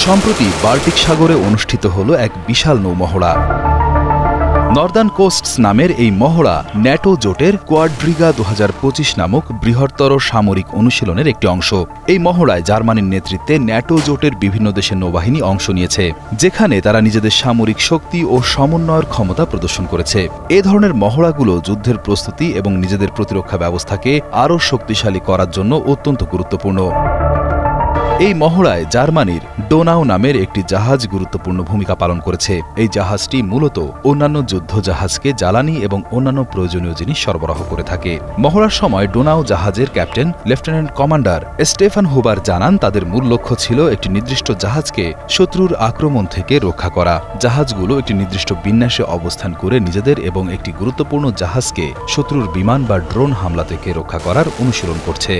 সম্প্রতি বাল্টিক সাগরে অনুষ্ঠিত হল এক বিশাল নৌমহড়া। নর্দার্ন কোস্টস নামের এই মহড়া ন্যাটো জোটের কোয়াড্রিগা 2025 নামক বৃহত্তর সামরিক অনুশীলনের একটি অংশ। এই মহড়ায় জার্মানির নেতৃত্বে ন্যাটো জোটের বিভিন্ন দেশের নৌবাহিনী অংশ নিয়েছে, যেখানে তারা নিজেদের সামরিক শক্তি ও সমন্বয়ের ক্ষমতা প্রদর্শন করেছে। এ ধরনের মহড়াগুলো যুদ্ধের প্রস্তুতি এবং নিজেদের প্রতিরক্ষা ব্যবস্থাকে আরও শক্তিশালী করার জন্য অত্যন্ত গুরুত্বপূর্ণ। এই মহড়ায় জার্মানির ডোনাউ নামের একটি জাহাজ গুরুত্বপূর্ণ ভূমিকা পালন করেছে। এই জাহাজটি মূলত অন্যান্য যুদ্ধ জাহাজকে জ্বালানি এবং অন্যান্য প্রয়োজনীয় জিনিস সরবরাহ করে থাকে। মহড়ার সময় ডোনাউ জাহাজের captain lieutenant commander Stefan Huber জানান, তাদের মূল লক্ষ্য ছিল একটি নির্দিষ্ট জাহাজকে শত্রুর আক্রমণ থেকে রক্ষা করা। জাহাজগুলো একটি নির্দিষ্ট বিন্যাসে অবস্থান করে নিজেদের এবং একটি গুরুত্বপূর্ণ জাহাজকে শত্রুর বিমান বা ড্রোন হামলা থেকে রক্ষা করার অনুশীলন করছে।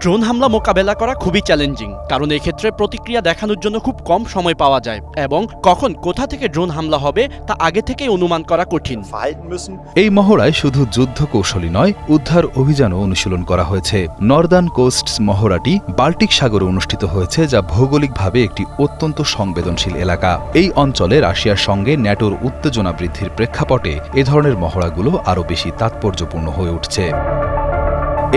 ড্রোন হামলা মোকাবেলা করা খুবই চ্যালেঞ্জিং, কারণ এই ক্ষেত্রে প্রতিক্রিয়া দেখানোর জন্য খুব কম সময় পাওয়া যায় এবং কখন কোথা থেকে ড্রোন হামলা হবে তা আগে থেকেই অনুমান করা কঠিন। এই মহড়ায় শুধু যুদ্ধ কৌশলী নয়, উদ্ধার অভিযানও অনুশীলন করা হয়েছে। নর্দার্ন কোস্টস মহড়াটি বাল্টিক সাগরে অনুষ্ঠিত হয়েছে, যা ভৌগোলিকভাবে একটি অত্যন্ত সংবেদনশীল এলাকা। এই অঞ্চলে রাশিয়ার সঙ্গে ন্যাটোর উত্তেজনা বৃদ্ধির প্রেক্ষাপটে এ ধরনের মহড়াগুলো আরও বেশি তাৎপর্যপূর্ণ হয়ে উঠছে।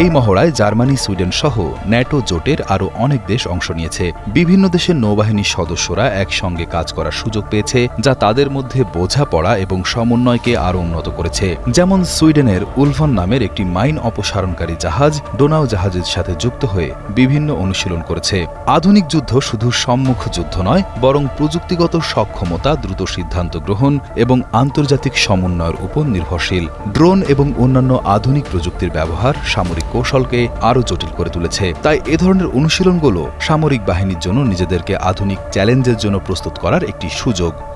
এই মহড়ায় জার্মানি, সুইডেন সহ ন্যাটো জোটের আরও অনেক দেশ অংশ নিয়েছে। বিভিন্ন দেশের নৌবাহিনীর সদস্যরা একসঙ্গে কাজ করার সুযোগ পেয়েছে, যা তাদের মধ্যে বোঝাপড়া এবং সমন্বয়কে আরও উন্নত করেছে। যেমন সুইডেনের উলভন নামের একটি মাইন অপসারণকারী জাহাজ ডোনাউ জাহাজের সাথে যুক্ত হয়ে বিভিন্ন অনুশীলন করেছে। আধুনিক যুদ্ধ শুধু সম্মুখ যুদ্ধ নয়, বরং প্রযুক্তিগত সক্ষমতা, দ্রুত সিদ্ধান্ত গ্রহণ এবং আন্তর্জাতিক সমন্বয়ের উপর নির্ভরশীল। ড্রোন এবং অন্যান্য আধুনিক প্রযুক্তির ব্যবহার সামরিক কৌশলকে আরও জটিল করে তুলেছে। তাই এ ধরনের অনুশীলনগুলো সামরিক বাহিনীর জন্য নিজেদেরকে আধুনিক চ্যালেঞ্জের জন্য প্রস্তুত করার একটি সুযোগ।